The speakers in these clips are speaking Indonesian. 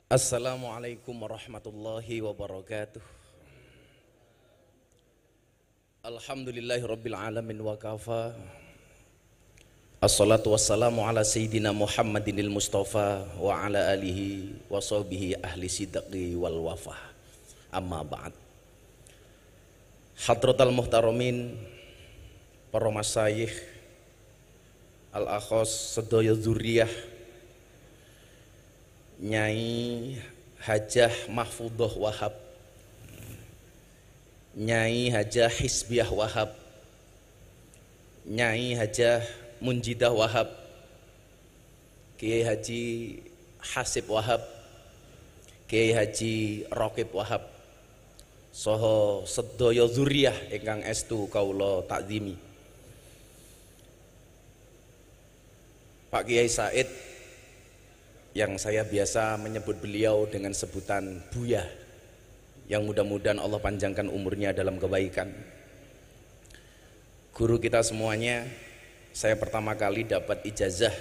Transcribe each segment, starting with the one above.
Assalamualaikum warahmatullahi wabarakatuh. Alhamdulillahi rabbil alamin wa kafa. Assalatu wassalamu ala sayyidina Muhammadinil Mustafa wa ala alihi wa sahbihi ahli sidqi wal wafa. Amma ba'd. Hadratal muhtaramin, para masyayikh, al-akhos sedaya dzurriyah, Nyai Hajah Mahfudhoh Wahab, Nyai Hajah Hisbiah Wahab, Nyai Hajah Munjidah Wahab, Kiai Haji Hasib Wahab, Kiai Haji Rokib Wahab, soho sedaya dzurriyah ingkang estu kaula takzimi. Pak Kiai Said, yang saya biasa menyebut beliau dengan sebutan Buya, yang mudah-mudahan Allah panjangkan umurnya dalam kebaikan. Guru kita semuanya, saya pertama kali dapat ijazah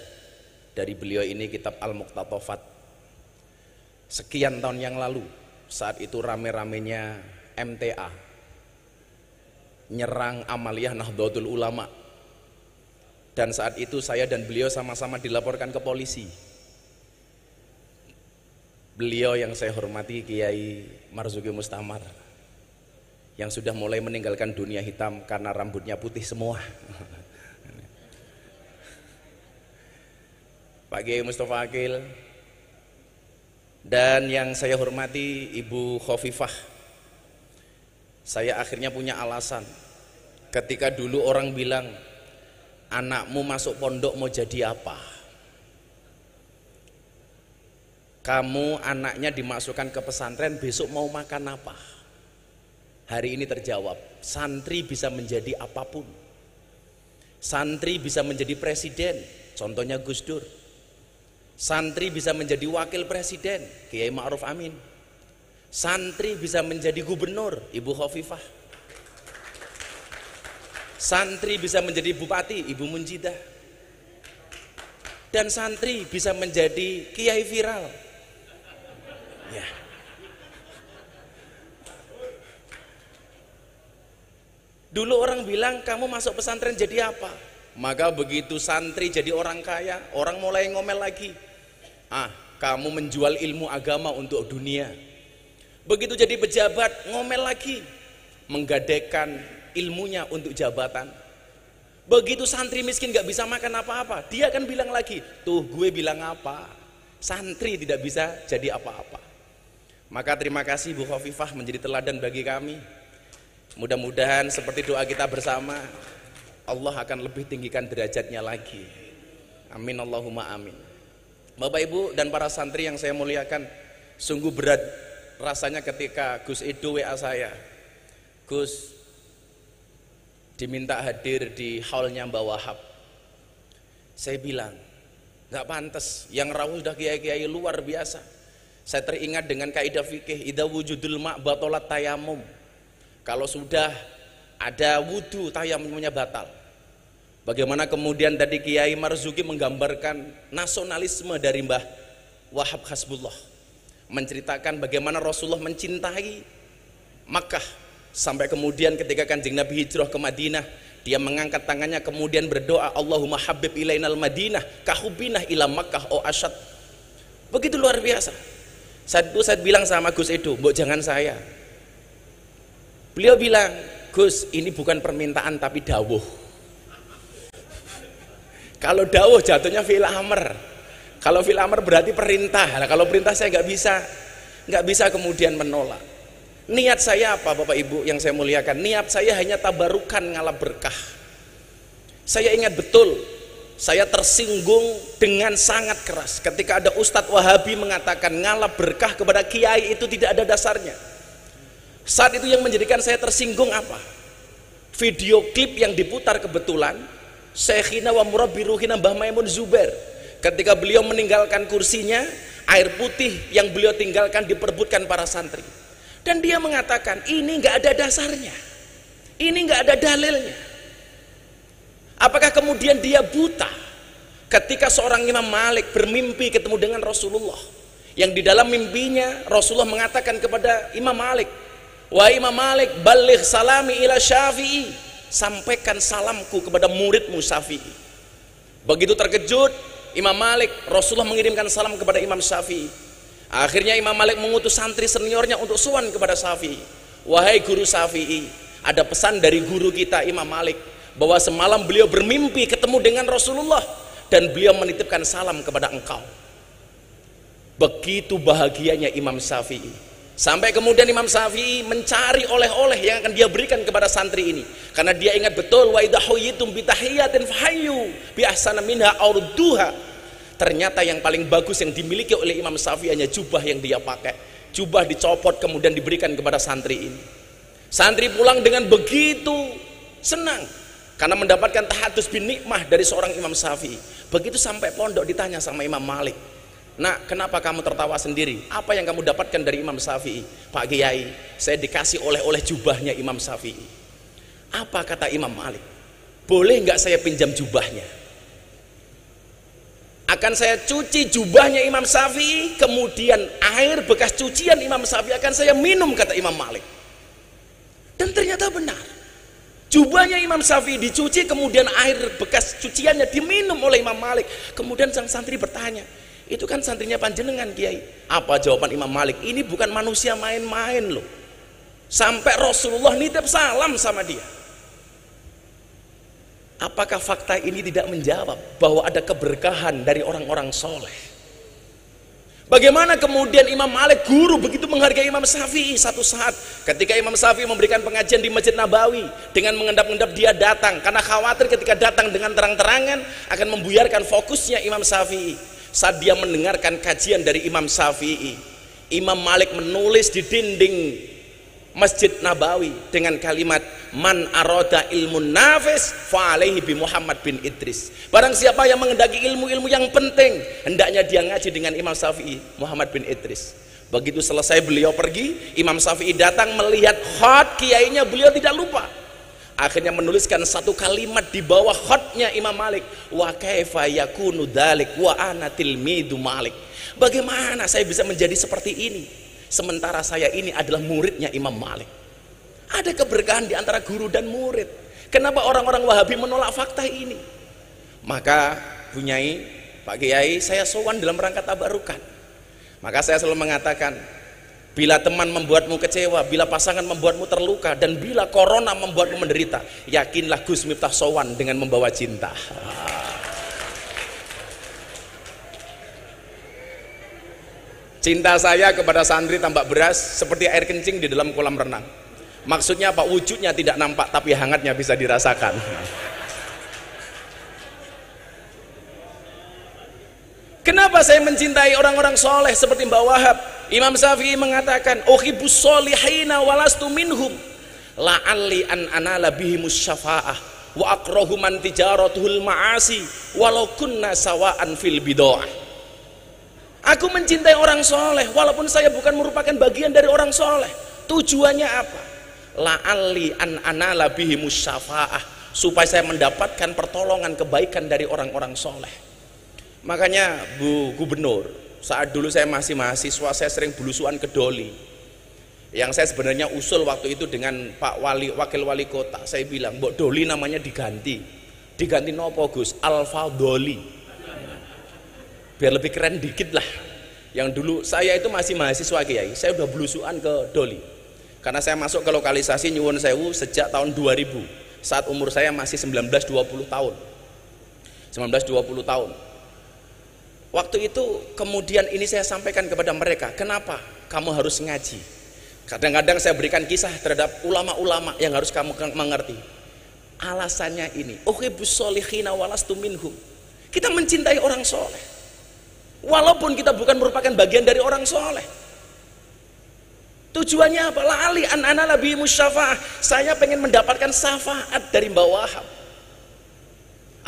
dari beliau ini kitab Al-Muqtatafat sekian tahun yang lalu. Saat itu rame-ramenya MTA nyerang Amaliyah Nahdlatul Ulama, dan saat itu saya dan beliau sama-sama dilaporkan ke polisi. Beliau yang saya hormati Kiai Marzuki Mustamar, yang sudah mulai meninggalkan dunia hitam karena rambutnya putih semua. Pak Kiai Mustafa Akil, dan yang saya hormati Ibu Khofifah. Saya akhirnya punya alasan ketika dulu orang bilang, anakmu masuk pondok mau jadi apa? Kamu anaknya dimasukkan ke pesantren, besok mau makan apa? Hari ini terjawab, santri bisa menjadi apapun. Santri bisa menjadi presiden, contohnya Gus Dur. Santri bisa menjadi wakil presiden, Kiai Ma'ruf Amin. Santri bisa menjadi gubernur, Ibu Khofifah. Santri bisa menjadi bupati, Ibu Munjidah. Dan santri bisa menjadi kiai viral. Ya. Dulu orang bilang kamu masuk pesantren jadi apa? Maka begitu santri jadi orang kaya, orang mulai ngomel lagi. Kamu menjual ilmu agama untuk dunia. Begitu jadi pejabat, ngomel lagi, menggadaikan ilmunya untuk jabatan. Begitu santri miskin gak bisa makan apa-apa, dia akan bilang lagi, tuh gue bilang apa? Santri tidak bisa jadi apa-apa. Maka terima kasih Bu Khofifah menjadi teladan bagi kami. Mudah-mudahan seperti doa kita bersama, Allah akan lebih tinggikan derajatnya lagi. Amin Allahumma amin. Bapak Ibu dan para santri yang saya muliakan, sungguh berat rasanya ketika Gus Edo WA saya, Gus diminta hadir di haulnya Mbah Wahab. Saya bilang, gak pantas, yang rawuh sudah kiai-kiai luar biasa. Saya teringat dengan kaidah fikih, idza wujudul ma' batalat tayamum. Kalau sudah ada wudu, tayamumnya batal. Bagaimana kemudian tadi Kiai Marzuki menggambarkan nasionalisme dari Mbah Wahab Hasbullah, menceritakan bagaimana Rasulullah mencintai Makkah, sampai kemudian ketika Kanjeng Nabi hijrah ke Madinah, dia mengangkat tangannya kemudian berdoa, Allahumma habib ilainal Madinah kahubinah ila Makkah o asyad. Begitu luar biasa. Saya bilang sama Gus Edo, mbok jangan saya. Beliau bilang, Gus, ini bukan permintaan tapi dawuh. Kalau dawuh jatuhnya fi'il amr. Kalau fi'il amr berarti perintah. Nah, kalau perintah saya nggak bisa kemudian menolak. Niat saya apa Bapak Ibu yang saya muliakan? Niat saya hanya tabarukan ngalap berkah. Saya ingat betul, saya tersinggung dengan sangat keras ketika ada Ustadz Wahabi mengatakan ngalap berkah kepada kiai itu tidak ada dasarnya. Saat itu yang menjadikan saya tersinggung apa? Video klip yang diputar kebetulan Syekhina wa murabbi ruhina Mbah Maimun Zubair, ketika beliau meninggalkan kursinya, air putih yang beliau tinggalkan diperebutkan para santri. Dan dia mengatakan ini nggak ada dasarnya, ini nggak ada dalilnya. Apakah kemudian dia buta ketika seorang Imam Malik bermimpi ketemu dengan Rasulullah yang di dalam mimpinya Rasulullah mengatakan kepada Imam Malik, "Wahai Imam Malik, baligh salami ila Syafi'i." Sampaikan salamku kepada muridmu Syafi'i. Begitu terkejut Imam Malik, Rasulullah mengirimkan salam kepada Imam Syafi'i. Akhirnya Imam Malik mengutus santri seniornya untuk sowan kepada Syafi'i. "Wahai guru Syafi'i, ada pesan dari guru kita Imam Malik bahwa semalam beliau bermimpi ketemu dengan Rasulullah dan beliau menitipkan salam kepada engkau." Begitu bahagianya Imam Syafi'i, sampai kemudian Imam Syafi'i mencari oleh-oleh yang akan dia berikan kepada santri ini, karena dia ingat betul, wa idza huyitum bi tahiyatin fahayyu bi ahsana minha aw rudduha. Ternyata yang paling bagus yang dimiliki oleh Imam Syafi'i hanya jubah yang dia pakai. Jubah dicopot kemudian diberikan kepada santri ini. Santri pulang dengan begitu senang karena mendapatkan tahadus bin nikmah dari seorang Imam Syafi'i. Begitu sampai pondok ditanya sama Imam Malik, "Nak, kenapa kamu tertawa sendiri? Apa yang kamu dapatkan dari Imam Syafi'i?" "Pak Kiai, saya dikasih oleh-oleh jubahnya Imam Syafi'i." "Apa?" kata Imam Malik. "Boleh nggak saya pinjam jubahnya? Akan saya cuci jubahnya Imam Syafi'i, kemudian air bekas cucian Imam Syafi'i akan saya minum," kata Imam Malik. Dan ternyata benar. Jubahnya Imam Syafi'i dicuci, kemudian air bekas cuciannya diminum oleh Imam Malik. Kemudian sang santri bertanya, "Itu kan santrinya panjenengan, Kiai." Apa jawaban Imam Malik? "Ini bukan manusia main-main loh. Sampai Rasulullah nitip salam sama dia." Apakah fakta ini tidak menjawab bahwa ada keberkahan dari orang-orang soleh? Bagaimana kemudian Imam Malik, guru, begitu menghargai Imam Syafi'i. Satu saat ketika Imam Syafi'i memberikan pengajian di Masjid Nabawi, dengan mengendap-endap dia datang karena khawatir ketika datang dengan terang-terangan akan membuyarkan fokusnya Imam Syafi'i. Saat dia mendengarkan kajian dari Imam Syafi'i, Imam Malik menulis di dinding Masjid Nabawi dengan kalimat, "Man aroda ilmun nafis fa alaihi bi Muhammad bin Idris." Barang siapa yang menghendaki ilmu-ilmu yang penting, hendaknya dia ngaji dengan Imam Syafi'i, Muhammad bin Idris. Begitu selesai beliau pergi, Imam Syafi'i datang melihat khat kiainya, beliau tidak lupa. Akhirnya menuliskan satu kalimat di bawah khatnya Imam Malik, "Wa kaifa yakunu dzalik wa ana tilmidu Malik." Bagaimana saya bisa menjadi seperti ini sementara saya ini adalah muridnya Imam Malik? Ada keberkahan di antara guru dan murid. Kenapa orang-orang Wahabi menolak fakta ini? Maka Bunyai, Pak Kiai, saya sowan dalam rangka tabarukan. Maka saya selalu mengatakan, bila teman membuatmu kecewa, bila pasangan membuatmu terluka, dan bila corona membuatmu menderita, yakinlah Gus Miftah sowan dengan membawa cinta. Cinta saya kepada santri tambak beras seperti air kencing di dalam kolam renang. Maksudnya apa? Wujudnya tidak nampak tapi hangatnya bisa dirasakan. Kenapa saya mencintai orang-orang soleh seperti Mbak Wahab? Imam Syafi'i mengatakan, "Uhibbus solihina walastu minhum la'alli an anala bihimus syafa'ah wa akrahu man tijaratuhul ma'asi walau kunna sawa'an fil bid'ah." Aku mencintai orang soleh walaupun saya bukan merupakan bagian dari orang soleh. Tujuannya apa? La'alli an anala bihimus syafa'ah, supaya saya mendapatkan pertolongan kebaikan dari orang-orang soleh. Makanya Bu Gubernur, saat dulu saya masih mahasiswa, saya sering belusuan ke Doli. Yang saya sebenarnya usul waktu itu dengan Pak Wali, Wakil Wali Kota, saya bilang, "Mbok Doli namanya diganti nopo Gus? Alfa Doli, biar lebih keren dikit lah." Yang dulu saya itu masih mahasiswa Kiai, saya udah belusuan ke Doli karena saya masuk ke lokalisasi Nyuwun Sewu sejak tahun 2000, saat umur saya masih 19-20 tahun. Waktu itu kemudian ini saya sampaikan kepada mereka, "Kenapa kamu harus ngaji?" Kadang-kadang saya berikan kisah terhadap ulama-ulama yang harus kamu mengerti. Alasannya ini, "Uhibbus solihina walastu minhum." Kita mencintai orang soleh walaupun kita bukan merupakan bagian dari orang soleh. Tujuannya apa? La'ali an anala bihimus syafa'ah. Saya pengen mendapatkan syafaat dari Mbak Wahab.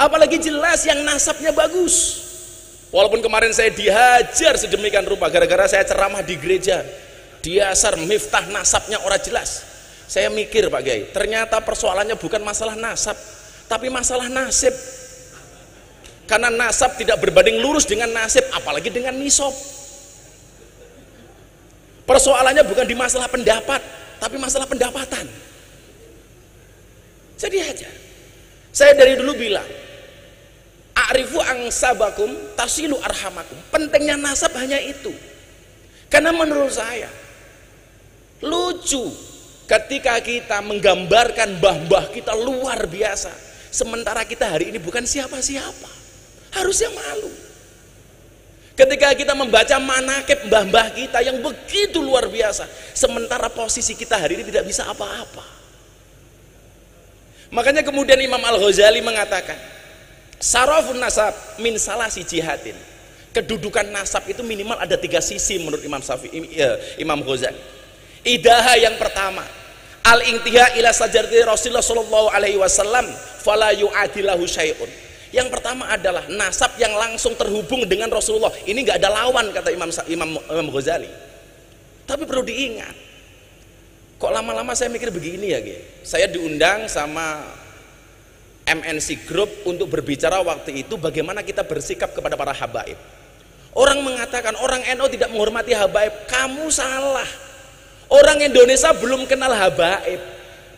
Apalagi jelas yang nasabnya bagus. Walaupun kemarin saya dihajar sedemikian rupa gara-gara saya ceramah di gereja, diasar Miftah nasabnya orang jelas. Saya mikir Pak Kiai, ternyata persoalannya bukan masalah nasab, tapi masalah nasib. Karena nasab tidak berbanding lurus dengan nasib, apalagi dengan nisab. Persoalannya bukan di masalah pendapat, tapi masalah pendapatan. Jadi aja, saya dari dulu bilang, a'rifu angsabakum tasilu arhamakum. Pentingnya nasab hanya itu. Karena menurut saya lucu ketika kita menggambarkan mbah-mbah kita luar biasa, sementara kita hari ini bukan siapa-siapa. Harusnya malu ketika kita membaca manakib mbah-mbah kita yang begitu luar biasa, sementara posisi kita hari ini tidak bisa apa-apa. Makanya kemudian Imam Al-Ghazali mengatakan, sarafun nasab min salasi jihadin. Kedudukan nasab itu minimal ada 3 sisi menurut Imam Ghazali. Idaha yang pertama, al-intiha ila sajarati Rasulullah sallallahu alaihi wasallam fala yu'adilahu syai'un. Yang pertama adalah nasab yang langsung terhubung dengan Rasulullah. Ini nggak ada lawan, kata Imam Ghazali. Tapi perlu diingat, kok lama-lama saya mikir begini ya, saya diundang sama MNC Group untuk berbicara waktu itu bagaimana kita bersikap kepada para habaib. Orang mengatakan orang NU tidak menghormati habaib. Kamu salah. Orang Indonesia belum kenal habaib.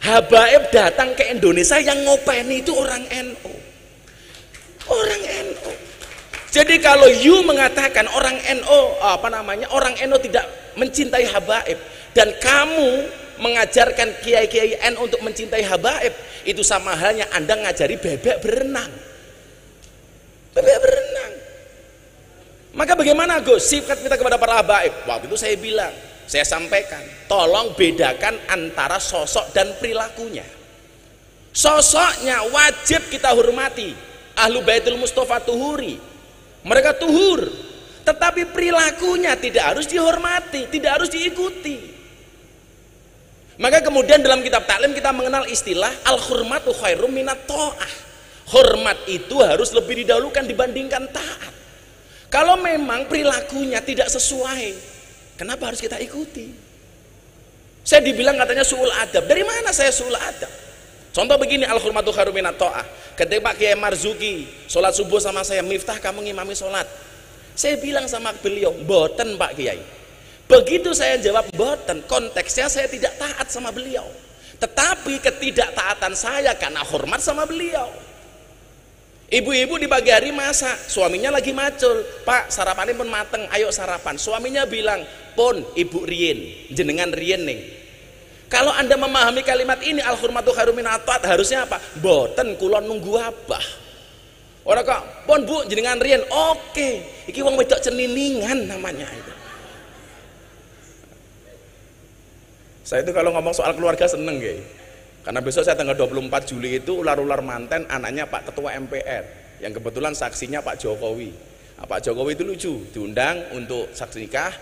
Habaib datang ke Indonesia, yang ngopeni itu orang NU. Orang NU. Jadi kalau you mengatakan orang NU, orang NU tidak mencintai habaib, dan kamu mengajarkan kiai-kiai NU untuk mencintai habaib, itu sama halnya Anda ngajari bebek berenang. Bebek berenang. Maka bagaimana Gus sifat kita kepada para habaib? Waktu itu saya bilang, saya sampaikan, tolong bedakan antara sosok dan perilakunya. Sosoknya wajib kita hormati. Ahlu Baitul Mustafa tuhuri, mereka tuhur, tetapi perilakunya tidak harus dihormati, tidak harus diikuti. Maka kemudian dalam kitab taklim kita mengenal istilah al-hurmatu khairum minat ta'ah. Hormat itu harus lebih didahulukan dibandingkan taat. Kalau memang perilakunya tidak sesuai, kenapa harus kita ikuti? Saya dibilang katanya su'ul adab. Dari mana saya su'ul adab? Contoh begini, al-hurmatu khairum minat ta'ah. Ketika Pak Kiai Marzuki sholat subuh sama saya, Miftah kamu ngimami sholat, saya bilang sama beliau, boten Pak Kiai. Begitu saya jawab boten, konteksnya saya tidak taat sama beliau, tetapi ketidaktaatan saya karena hormat sama beliau. Ibu-ibu di pagi hari masak, suaminya lagi macul, Pak sarapannya pun mateng, ayo sarapan. Suaminya bilang, pun ibu rien, jenengan rien nih. Kalau Anda memahami kalimat ini, al-hurmatu khairum minat ta'ah, harusnya apa? Boten kulon nunggu abah. Orang kok, pun bu jenengan rien, oke, iki wong wedok ceniningan namanya itu. Saya itu kalau ngomong soal keluarga seneng ya, karena besok saya tanggal 24 Juli itu ular-ular manten anaknya Pak Ketua MPR, yang kebetulan saksinya Pak Jokowi. Nah, Pak Jokowi itu lucu, diundang untuk saksi nikah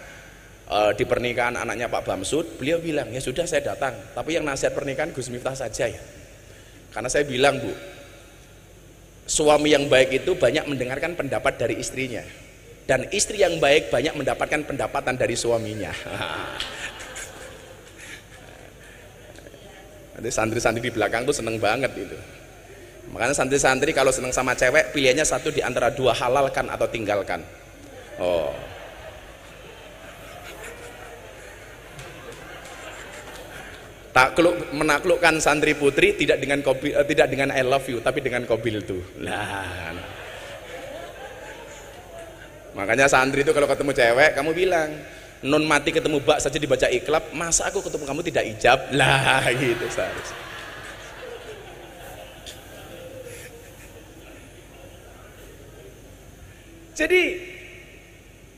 di pernikahan anaknya Pak Bamsud. Beliau bilang, ya sudah saya datang, tapi yang nasihat pernikahan Gus Miftah saja ya. Karena saya bilang, Bu, suami yang baik itu banyak mendengarkan pendapat dari istrinya, dan istri yang baik banyak mendapatkan pendapatan dari suaminya. Nanti santri-santri di belakang tuh seneng banget itu. Makanya santri-santri kalau seneng sama cewek, pilihannya satu di antara dua, halalkan atau tinggalkan. Oh. Menaklukkan santri putri tidak dengan I love you, tapi dengan kobil tuh. Nah. Makanya santri itu kalau ketemu cewek, kamu bilang, non mati ketemu bak saja dibaca iklab, masa aku ketemu kamu tidak ijab lah, gitu seharusnya. Jadi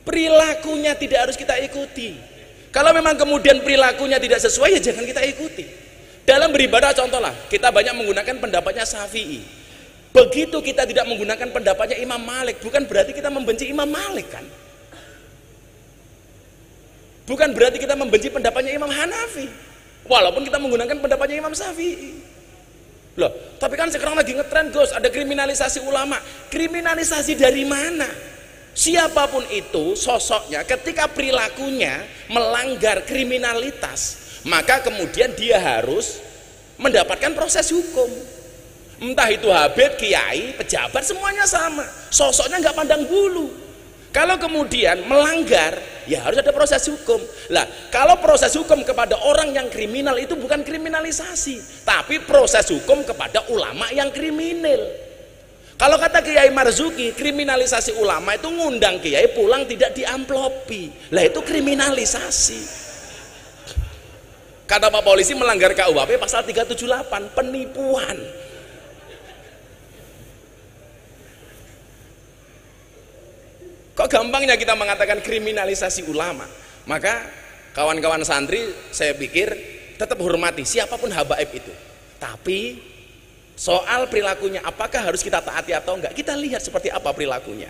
perilakunya tidak harus kita ikuti. Kalau memang kemudian perilakunya tidak sesuai, ya jangan kita ikuti. Dalam beribadah contoh lah, kita banyak menggunakan pendapatnya Syafi'i. Begitu kita tidak menggunakan pendapatnya Imam Malik, bukan berarti kita membenci Imam Malik kan? Bukan berarti kita membenci pendapatnya Imam Hanafi, walaupun kita menggunakan pendapatnya Imam Syafi'i. Loh, tapi kan sekarang lagi ngetren Gus, ada kriminalisasi ulama. Kriminalisasi dari mana? Siapapun itu sosoknya, ketika perilakunya melanggar kriminalitas, maka kemudian dia harus mendapatkan proses hukum. Entah itu habib, kiai, pejabat, semuanya sama. Sosoknya nggak pandang bulu. Kalau kemudian melanggar, ya harus ada proses hukum. Lah, kalau proses hukum kepada orang yang kriminal itu bukan kriminalisasi, tapi proses hukum kepada ulama yang kriminal. Kalau kata Kiai Marzuki, kriminalisasi ulama itu ngundang kiai pulang tidak diamplopi. Lah itu kriminalisasi. Kata Pak Polisi melanggar KUHP pasal 378, penipuan. Kok gampangnya kita mengatakan kriminalisasi ulama? Maka kawan-kawan santri saya pikir tetap hormati siapapun habaib itu. Tapi soal perilakunya apakah harus kita taati atau enggak, kita lihat seperti apa perilakunya.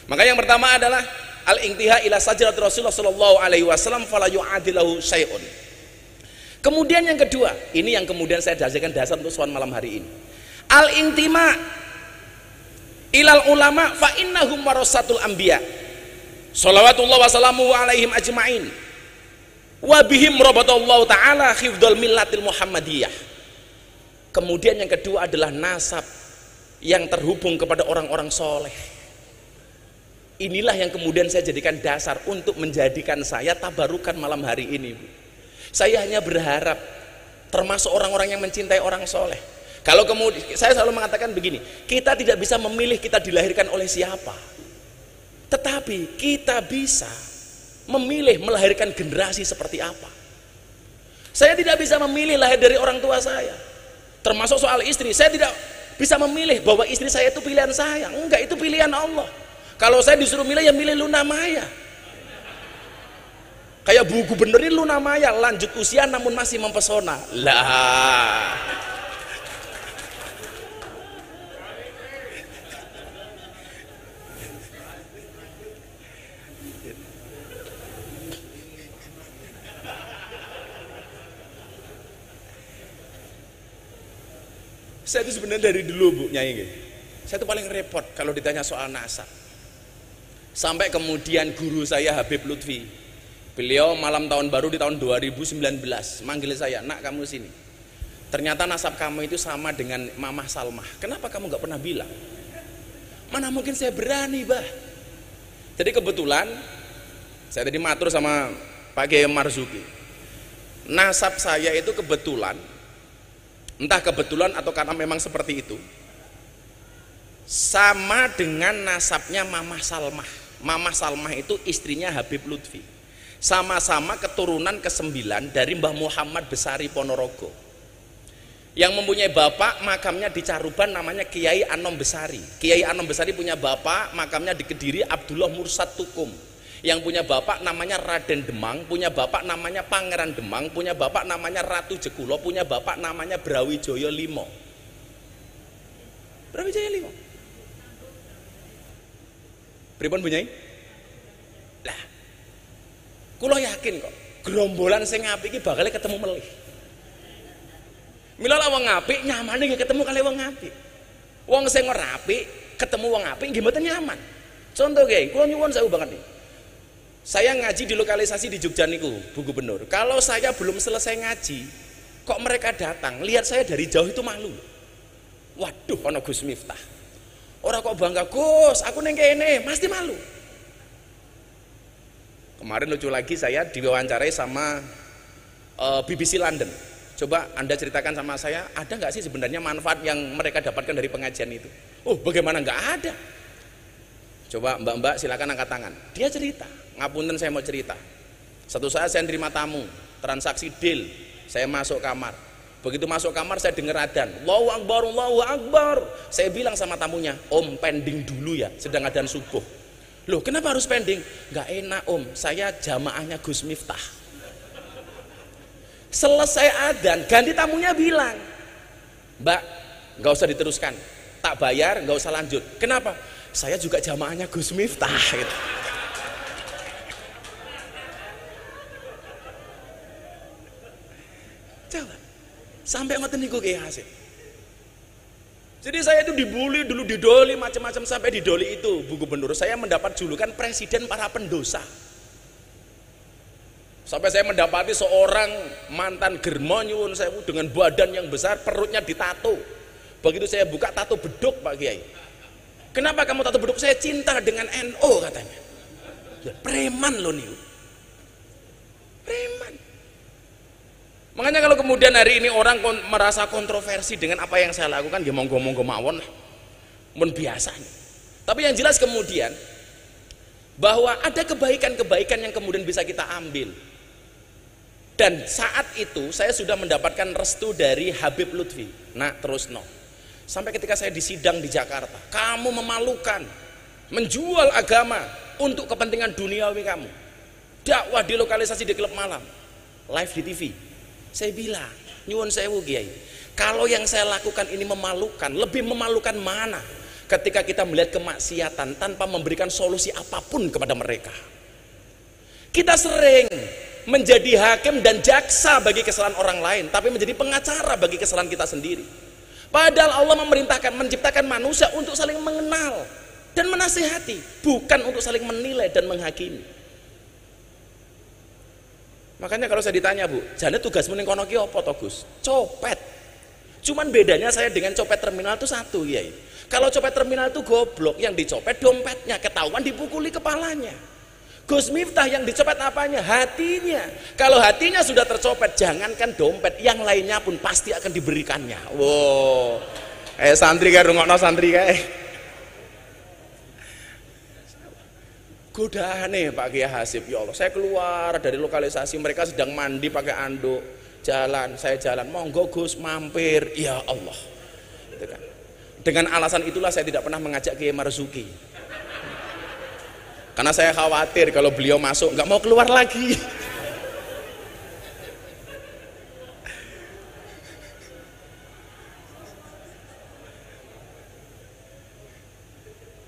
Maka yang pertama adalah al-intiha ila sajrat Rasulullah sallallahu alaihi wasallam fala yu'adilahu syai'un. Kemudian yang kedua, ini yang kemudian saya jadikan dasar untuk soal malam hari ini. Al-intima ilal ulama fa innahum warasatul anbiya shalawatullah wa salamuhu alaihim ajma'in wa bihim rabatallahu ta'ala khifdul millatil muhammadiyah. Kemudian yang kedua adalah nasab yang terhubung kepada orang-orang soleh. Inilah yang kemudian saya jadikan dasar untuk menjadikan saya tabarukan malam hari ini. Saya hanya berharap termasuk orang-orang yang mencintai orang soleh. Kalau kemudian saya selalu mengatakan begini, kita tidak bisa memilih kita dilahirkan oleh siapa, tetapi kita bisa memilih melahirkan generasi seperti apa. Saya tidak bisa memilih lahir dari orang tua saya, termasuk soal istri. Saya tidak bisa memilih bahwa istri saya itu pilihan saya, enggak, itu pilihan Allah. Kalau saya disuruh milih, ya milih Luna Maya. Kayak Bu Gubernur ini Luna Maya, lanjut usia namun masih mempesona. Lah, saya itu sebenarnya dari dulu Bu Nyai, saya itu paling repot kalau ditanya soal nasab. Sampai kemudian guru saya Habib Lutfi, beliau malam tahun baru di tahun 2019 manggil saya, nak kamu sini, ternyata nasab kamu itu sama dengan Mamah Salmah, kenapa kamu gak pernah bilang? Mana mungkin saya berani bah. Jadi kebetulan saya tadi matur sama Pak Kiai Marzuki, nasab saya itu kebetulan, entah kebetulan atau karena memang seperti itu, sama dengan nasabnya Mamah Salmah. Mamah Salmah itu istrinya Habib Lutfi, sama-sama keturunan ke-9 dari Mbah Muhammad Besari Ponorogo, yang mempunyai bapak makamnya di Caruban namanya Kiai Anom Besari. Kiai Anom Besari punya bapak makamnya di Kediri Abdullah Mursad Tukum, yang punya bapak namanya Raden Demang, punya bapak namanya Pangeran Demang, punya bapak namanya Ratu Jekulo, punya bapak namanya Brawijaya Limo. Brawijaya Limo. Pripun Bu Nyai? Lah, kula yakin kok gerombolan sing apik iki bakal ketemu melih. Mila lah wong apik nyamane nggih ketemu kali wong apik. Wong sing ora apik ketemu wong apik nggih mboten nyaman. Contoh nggih, kula nyuwun sewu banget nih. Saya ngaji di lokalisasi di Jogja niku, Bu Gubernur. Kalau saya belum selesai ngaji, kok mereka datang, lihat saya dari jauh itu malu. Waduh, ana Gus Miftah. Orang kok bangga, Gus, aku neng kene, pasti malu. Kemarin lucu lagi, saya diwawancarai sama BBC London. Coba Anda ceritakan sama saya, ada nggak sih sebenarnya manfaat yang mereka dapatkan dari pengajian itu? Oh, bagaimana nggak ada? Coba mbak-mbak silakan angkat tangan. Dia cerita, ngapunten saya mau cerita. Satu saat saya nerima tamu, transaksi deal, saya masuk kamar. Begitu masuk kamar saya dengar adzan, Allahu Akbar, Allahu Akbar. Saya bilang sama tamunya, Om pending dulu ya, sedang adzan subuh. Loh kenapa harus pending? Gak enak Om, saya jamaahnya Gus Miftah. Selesai adzan, ganti tamunya bilang, Mbak, gak usah diteruskan, tak bayar, gak usah lanjut. Kenapa? Saya juga jamaahnya Gus Miftah gitu. Coba sampai ngoten niku Kiai Hasim. Jadi saya itu dibully dulu, didoli macam-macam, sampai didoli itu Bu Gubernur saya mendapat julukan presiden para pendosa. Sampai saya mendapati seorang mantan germo nyuwun sewu dengan badan yang besar, perutnya ditato. Begitu saya buka, tato beduk Pak Kiai. Kenapa kamu tato beduk? Saya cinta dengan NU katanya. Ya, preman loh nih. Preman. Makanya kalau kemudian hari ini orang merasa kontroversi dengan apa yang saya lakukan, ya monggo-monggo mawon lah, mun biasa. Tapi yang jelas kemudian bahwa ada kebaikan-kebaikan yang kemudian bisa kita ambil. Dan saat itu saya sudah mendapatkan restu dari Habib Lutfi. Nah terus no. Sampai ketika saya di sidang di Jakarta, kamu memalukan, menjual agama untuk kepentingan duniawi kamu, dakwah di lokalisasi di klub malam, live di TV. Saya bilang, nyuwun sewu Kiai, kalau yang saya lakukan ini memalukan, lebih memalukan mana ketika kita melihat kemaksiatan tanpa memberikan solusi apapun kepada mereka. Kita sering menjadi hakim dan jaksa bagi kesalahan orang lain, tapi menjadi pengacara bagi kesalahan kita sendiri. Padahal Allah memerintahkan, menciptakan manusia untuk saling mengenal dan menasihati, bukan untuk saling menilai dan menghakimi. Makanya kalau saya ditanya, Bu, jane tugasmu ning kono ki apa to, Gus? Copet. Cuman bedanya saya dengan copet terminal itu satu, Kiai. Kalau copet terminal itu goblok, yang dicopet dompetnya, ketahuan dipukuli kepalanya. Gus Miftah yang dicopet apanya? Hatinya. Kalau hatinya sudah tercopet, jangankan dompet, yang lainnya pun pasti akan diberikannya. Wow. Santri kae rungokno santri kae. Godaane Pak Kiai Hasib, ya Allah. Saya keluar dari lokalisasi, mereka sedang mandi pakai anduk, jalan, saya jalan, monggo Gus mampir. Ya Allah. Gitu kan. Dengan alasan itulah saya tidak pernah mengajak Kiai Marzuki. Karena saya khawatir kalau beliau masuk nggak mau keluar lagi.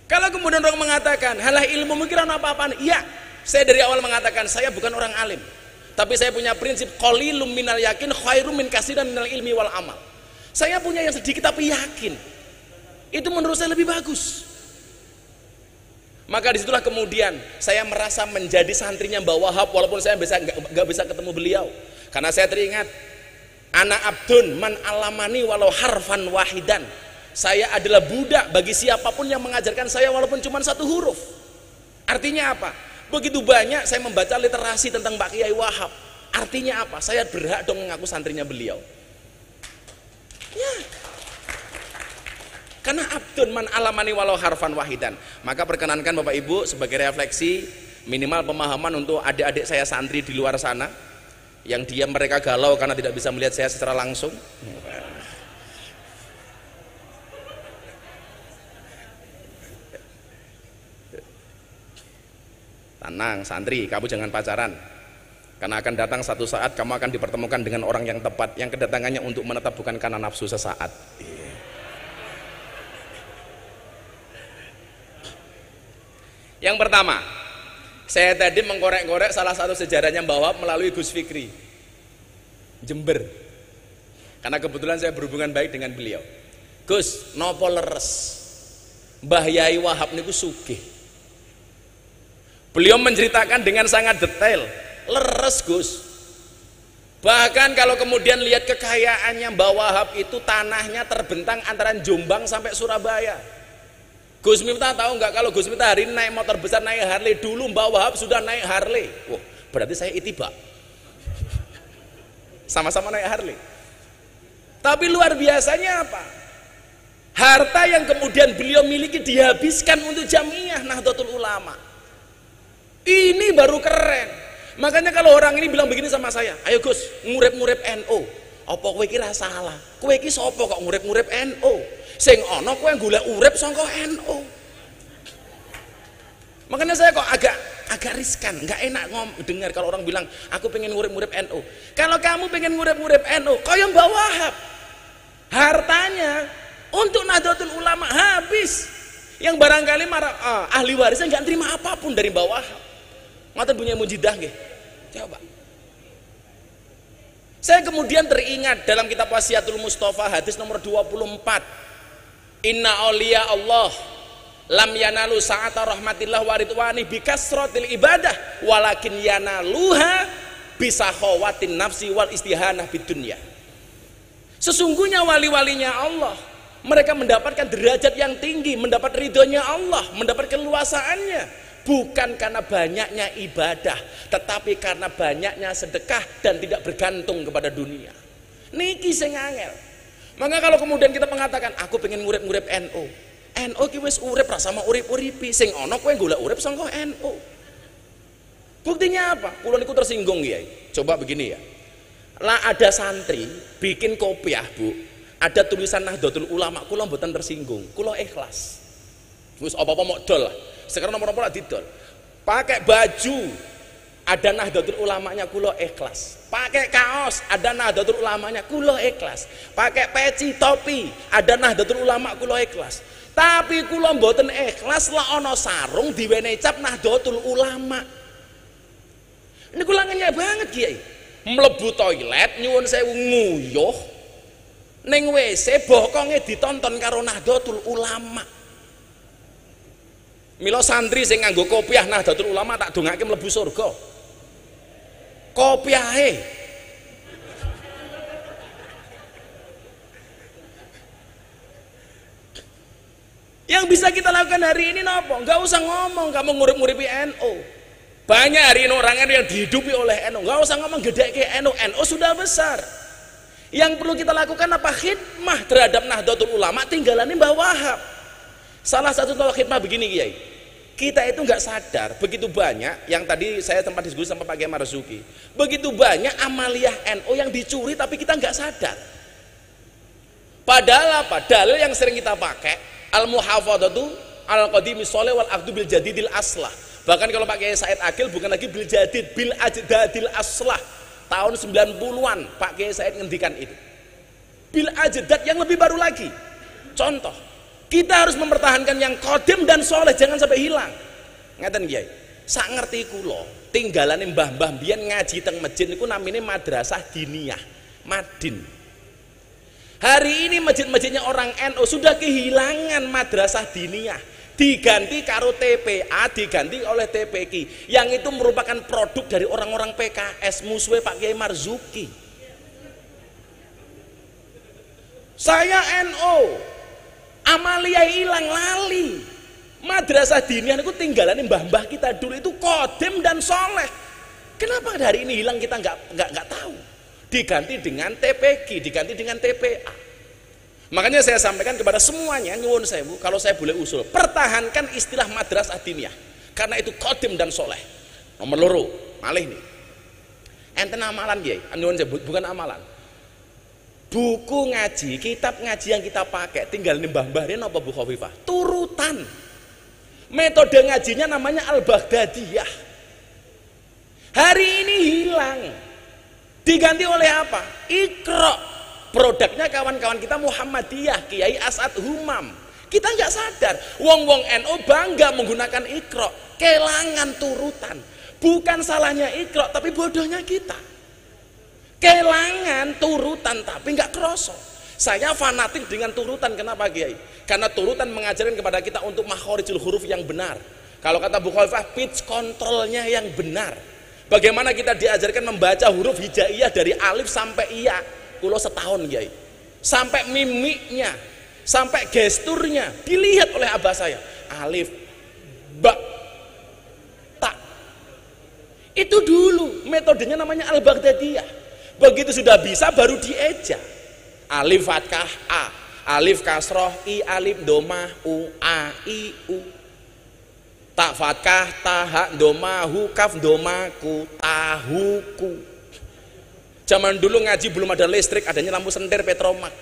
Kalau kemudian orang mengatakan halah ilmu mungkin apa-apaan, iya, saya dari awal mengatakan saya bukan orang alim, tapi saya punya prinsip qalilum minal yakin khairum min katsirin minal ilmi wal amal. Saya punya yang sedikit tapi yakin, itu menurut saya lebih bagus. Maka disitulah kemudian saya merasa menjadi santrinya Mbah Wahab, walaupun saya nggak bisa ketemu beliau, karena saya teringat ana abdun man alamani walau harfan wahidan. Saya adalah budak bagi siapapun yang mengajarkan saya walaupun cuma satu huruf. Artinya apa? Begitu banyak saya membaca literasi tentang Mbak Kiai Wahab. Artinya apa? Saya berhak dong mengaku santrinya beliau. Ya. Karena abdun man alamani walau harfan wahidan. Maka perkenankan Bapak Ibu sebagai refleksi, minimal pemahaman untuk adik-adik saya santri di luar sana yang mereka galau karena tidak bisa melihat saya secara langsung. Tenang santri, kamu jangan pacaran, karena akan datang satu saat kamu akan dipertemukan dengan orang yang tepat, yang kedatangannya untuk menetap bukan karena nafsu sesaat. Yang pertama, saya tadi mengkorek-korek salah satu sejarahnya Mbah Wahab melalui Gus Fikri Jember, karena kebetulan saya berhubungan baik dengan beliau. Gus, nopo leres Mbah Yai Wahab niku sugih. Beliau menceritakan dengan sangat detail, leres Gus. Bahkan kalau kemudian lihat kekayaannya Mbah Wahab itu, tanahnya terbentang antara Jombang sampai Surabaya. Gus Miftah tahu nggak kalau Gus Miftah hari ini naik motor besar, naik Harley, dulu Mbah Wahab sudah naik Harley. Wah, berarti saya itibak. Sama-sama naik Harley. Tapi luar biasanya apa? Harta yang kemudian beliau miliki dihabiskan untuk Jamiah Nahdlatul Ulama. Ini baru keren. Makanya kalau orang ini bilang begini sama saya, ayo Gus, ngurep-ngurep NU. Apa kowe iki ra salah? Kowe iki sapa kok ngurep-ngurep NU? Sing ana kowe golek urip saka NU. Makanya saya kok agak riskan, nggak enak dengar kalau orang bilang aku pengen ngurip-ngurip NU. Kalau kamu pengen ngurip-ngurip NU, kaya Mbah Wahab, hartanya untuk Nahdlatul Ulama habis. Yang barangkali ahli warisnya nggak terima apapun dari Mbah Wahab. Ngoten punya mujidah nggih. Coba. Saya kemudian teringat dalam kitab Wasiatul Mustafa hadis nomor 24. Inna auliya Allah lam yanalu sa'ata rahmatillah wa ridwani bikasratil ibadah walakin yanaluha bisakhawatin nafsi wal istihanah bidunya. Sesungguhnya wali-walinya Allah, mereka mendapatkan derajat yang tinggi, mendapat ridhonya Allah, mendapat keluasaannya bukan karena banyaknya ibadah, tetapi karena banyaknya sedekah dan tidak bergantung kepada dunia. Niki sing angel. Maka kalau kemudian kita mengatakan aku pengen ngurip-ngurip NU ki wis urip ra sama urip-uripi, sing ana kowe golek urip saka NU. Buktinya apa? Kula niku tersinggung Kiai. Coba begini ya. Lah ada santri bikin kopiah, Bu. Ada tulisan Nahdlatul Ulama, kula mboten tersinggung. Kula ikhlas. Wis apa-apa mok dol lah. Sekarang nomor-nomor didol. Pakai baju ada Nahdlatul Ulamanya, kula ikhlas. Pakai kaos ada Nahdlatul Ulamanya, kula ikhlas. Pakai peci topi ada Nahdlatul Ulama, kula ikhlas. Tapi kula mboten ikhlas lah ana sarung diwenehi cap Nahdlatul Ulama. Ini kula ngenyek banget Kiai. Mlebu toilet nyuwun sewu nguyuh ning WC bokonge ditonton karo Nahdlatul Ulama. Mila santri sing nganggo kopiah Nahdlatul Ulama tak dongake mlebu surga. Kopiahe. Yang bisa kita lakukan hari ini nopo? Enggak usah ngomong kamu ngurip-nguripi NU. Banyak hari ini orang yang dihidupi oleh NU. Enggak usah ngomong gedeke NU. NU sudah besar. Yang perlu kita lakukan apa? Khidmah terhadap Nahdlatul Ulama tinggalannya Mbah Wahab. Salah satu contoh khidmah begini Kiai. Kita itu nggak sadar begitu banyak yang tadi saya tempat diskusi sama Pak Kiai Marzuki. Begitu banyak amaliyah NU yang dicuri tapi kita nggak sadar. Padahal apa? Dalil yang sering kita pakai al-muhafadzatu al-qadimi sholih wal aqdu bil jadidil aslah. Bahkan kalau Pak Kiai Said Akil bukan lagi bil jadid, bil ajdadil aslah. Tahun 90-an Pak Kiai Said ngendikan itu. Bil ajdad yang lebih baru lagi. Contoh, kita harus mempertahankan yang qadim dan soleh, jangan sampai hilang. Ngeten Kiai, sak ngerti kula, tinggalane mbah-mbah biyen ngaji teng masjid niku namine madrasah diniyah, Madin. Hari ini masjid-masjidnya orang NU sudah kehilangan madrasah diniyah, diganti karo TPA, diganti oleh TPQ, yang itu merupakan produk dari orang-orang PKS, musuhnya Pak Kiai Marzuki. Saya NU, amaliyah hilang lali. Madrasah diniyah itu tinggalan mbah-mbah kita dulu itu qadim dan soleh. Kenapa hari ini hilang kita nggak tahu? Diganti dengan TPQ, diganti dengan TPA. Makanya saya sampaikan kepada semuanya, nyuwun sewu, kalau saya boleh usul, pertahankan istilah madrasah diniyah karena itu qadim dan soleh. Nomor loro, malih nih. Enten amalan Kiai, nyuwun sewu, bukan amalan. Buku ngaji, kitab ngaji yang kita pakai tinggal nih mbah-mbah ini apa Bu Khofifah? Turutan. Metode ngajinya namanya Al-Baghdadiyah. Hari ini hilang. Diganti oleh apa? Iqra. Produknya kawan-kawan kita Muhammadiyah, Kiai As'ad Humam. Kita nggak sadar. Wong-wong NU bangga menggunakan Iqra. Kelangan turutan. Bukan salahnya Iqra, tapi bodohnya kita. Kelangan turutan tapi nggak kroso. Saya fanatik dengan turutan. Kenapa Kiai? Karena turutan mengajarkan kepada kita untuk makhorijul huruf yang benar. Kalau kata Bu Khalifah, pitch kontrolnya yang benar. Bagaimana kita diajarkan membaca huruf hijaiyah dari alif sampai iya. Kulo setahun Kiai. Sampai mimiknya, sampai gesturnya dilihat oleh abah saya. Alif, ba, ta. Itu dulu metodenya namanya Al-Baghdadiyah. Begitu sudah bisa baru dieja. Alif fathah a, alif kasroh i, alif domah u, a i u. Ta fathah taha domahu kaf domaku tahuku. Zaman dulu ngaji belum ada listrik, adanya lampu senter Petromak.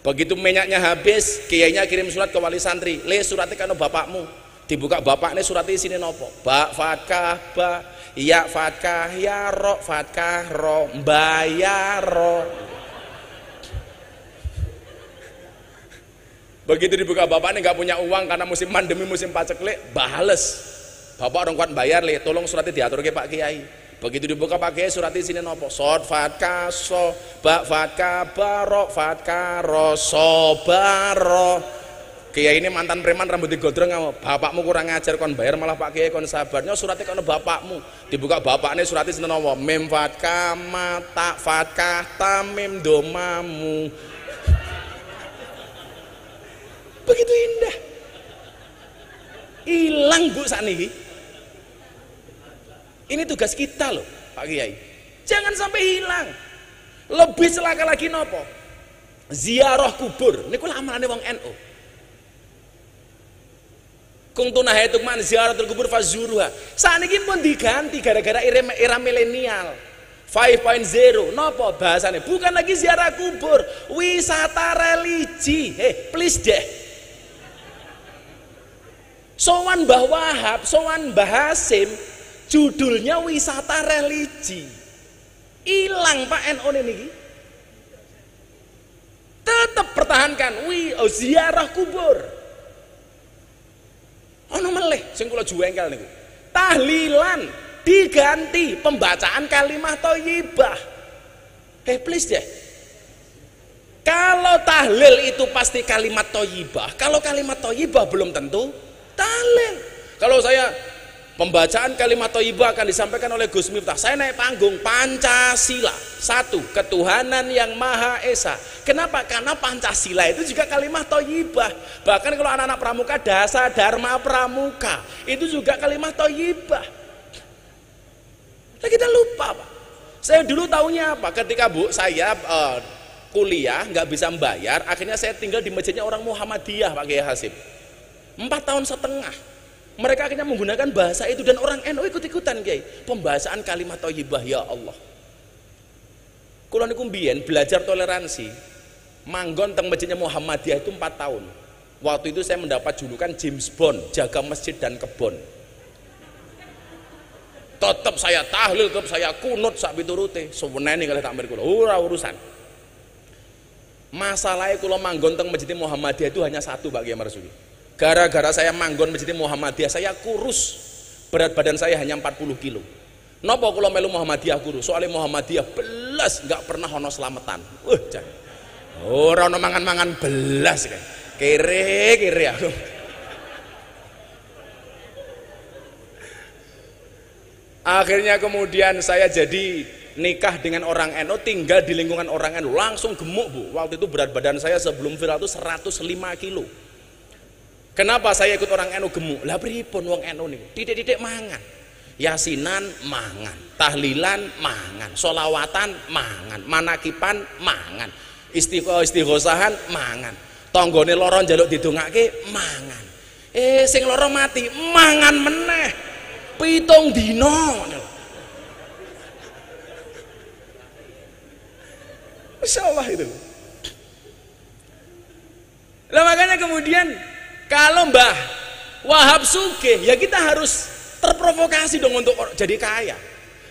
Begitu minyaknya habis, kiainya kirim surat ke wali santri, le suratnya kano bapakmu. Dibuka bapaknya suratnya sini nopo. Ba fathah ba, ya fathah ya, ro fathah ro, bayaro. Begitu dibuka bapaknya nggak punya uang karena musim pandemi, musim paceklik, bales. Bapak orang kuat bayar le, tolong suratnya diatur ke Pak Kiai. Begitu dibuka Pak Kiai suratnya sini nopo. Sod fathah so, ba fathah ba, ro fathah ro, so baro. Kiai ini mantan preman rambut digondrong kamu. Bapakmu kurang ngajar kon bayar malah Pak Kiai kon sabarnya suratnya kon bapakmu. Dibuka bapaknya suratnya sini nopo. Mim fathah ma, ta fathah ta, mim domamu. Begitu indah. Hilang Bu saniki. Ini tugas kita loh Pak Kiai, jangan sampai hilang. Lebih celaka lagi nopo, ziarah kubur niku amalane wong NU. Kuntu nahaituk man ziaratul kubur fazuruha. Saniki pun diganti gara-gara era milenial 5.0. Nopo bahasane? Bukan lagi ziarah kubur, wisata religi. Please deh. Sowan Mbah Wahab, sowan Mbah Hasim, judulnya wisata religi. Hilang Pak NU ini. Tetap pertahankan ziarah kubur. Ono meleh sing kula juwengkel niku. Tahlilan diganti pembacaan kalimat thayyibah. Please deh. Kalau tahlil itu pasti kalimat thayyibah. Kalau kalimat thayyibah belum tentu tahlil. Kalau saya pembacaan kalimat thayyibah akan disampaikan oleh Gus Miftah, saya naik panggung Pancasila, satu ketuhanan yang Maha Esa. Kenapa? Karena Pancasila itu juga kalimat thayyibah. Bahkan kalau anak-anak pramuka, Dasa Dharma Pramuka itu juga kalimat thayyibah. Nah, kita lupa Pak. Saya dulu taunya apa? Ketika saya kuliah nggak bisa membayar, akhirnya saya tinggal di masjidnya orang Muhammadiyah Pak Kiai Hasim 4 tahun setengah. Mereka akhirnya menggunakan bahasa itu dan orang NU ikut-ikutan Kiai. Pembahasan kalimat thayyibah, ya Allah. Kula niku mbiyen belajar toleransi. Manggon teng masjidnya Muhammadiyah itu 4 tahun. Waktu itu saya mendapat julukan James Bond, jaga masjid dan kebon. Tetap saya tahlil, tetap saya kunut sak piturute. Suwenene kalih takmir kula, ora urusan. Masalahnya kula manggon teng masjid Muhammadiyah itu hanya satu Pak Kiai Marsudi. Gara-gara saya manggon masjid Muhammadiyah, saya kurus. Berat badan saya hanya 40 kilo. Napa kula melu Muhammadiyah kurus? Soalnya Muhammadiyah belas nggak pernah ono selamatan. Ora ono mangan-mangan belas kan. Kere aku. Akhirnya kemudian saya jadi nikah dengan orang NU, tinggal di lingkungan orang NU, langsung gemuk Bu. Waktu itu berat badan saya sebelum viral itu 105 kilo. Kenapa saya ikut orang NU gemuk? Lah pripun wong NU niku? Titik-titik mangan. Yasinan mangan, tahlilan mangan, sholawatan mangan, manakipan mangan, istighosahan mangan. Tanggane lara njaluk didongake mangan. Sing lara mati mangan meneh. 7 dina. Masyaallah itu. Lah makanya kemudian kalau Mbah Wahab sugih, ya kita harus terprovokasi dong untuk jadi kaya.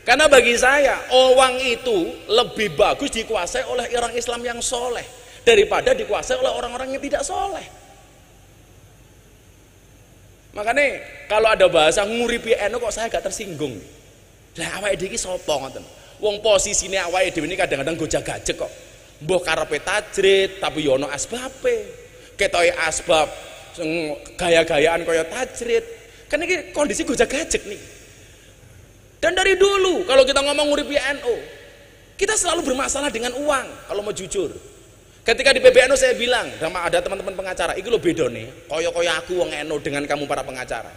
Karena bagi saya, uang itu lebih bagus dikuasai oleh orang Islam yang soleh daripada dikuasai oleh orang-orang yang tidak soleh. Makanya kalau ada bahasa nguripi NU kok saya gak tersinggung. Lah awake dhewe iki sapa ngoten? Wong posisine awake dhewe ini kadang-kadang gojag-gajeg kok. Mbah karepe tajrid tapi ya ono asbabe. Ketoke asbab gaya-gayaan kaya tajrid. Kan ini kondisi gojag-gajeg nih. Dan dari dulu kalau kita ngomong nguripi NU, kita selalu bermasalah dengan uang kalau mau jujur. Ketika di PBNU saya bilang, ada teman-teman pengacara, iki lho bedone, kaya aku wong NU dengan kamu para pengacara.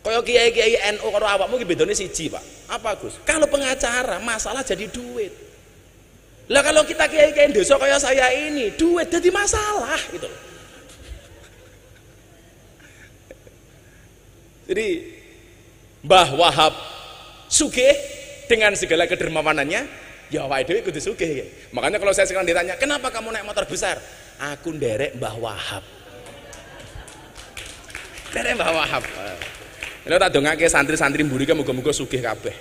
Kaya kiai-kiai NU karo awakmu iki bedone siji, Pak. Apa, Gus? Kalau pengacara masalah jadi duit. Lah kalau kita kiai-kiai desa kaya saya ini, duit jadi masalah gitu loh. Jadi Mbah Wahab sugih dengan segala kedermawanannya, ya awake dhewe kudu sugih ya. Makanya kalau saya sekarang ditanya, "Kenapa kamu naik motor besar?" Aku nderek Mbah Wahab. Nderek Mbah Wahab. Lha tak dongake santri-santri mburi muga-muga sugih kabeh.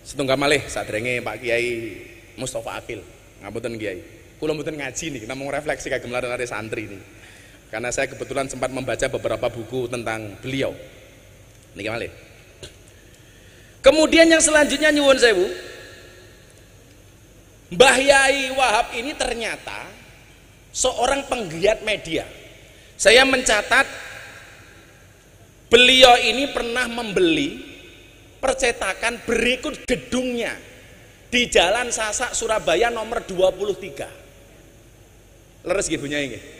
Setunggal malih sadrenge Pak Kiai Mustafa Akil. Ngapunten Kiai. Kula mboten ngaji nih, namung refleksi kagem lare-lare santri nih. Karena saya kebetulan sempat membaca beberapa buku tentang beliau. Niki malih. Kemudian yang selanjutnya nyuwun sewu, Mbah Yai Wahab ini ternyata seorang penggiat media. Saya mencatat beliau ini pernah membeli percetakan berikut gedungnya di Jalan Sasak Surabaya nomor 23. Leres nggih punya ini.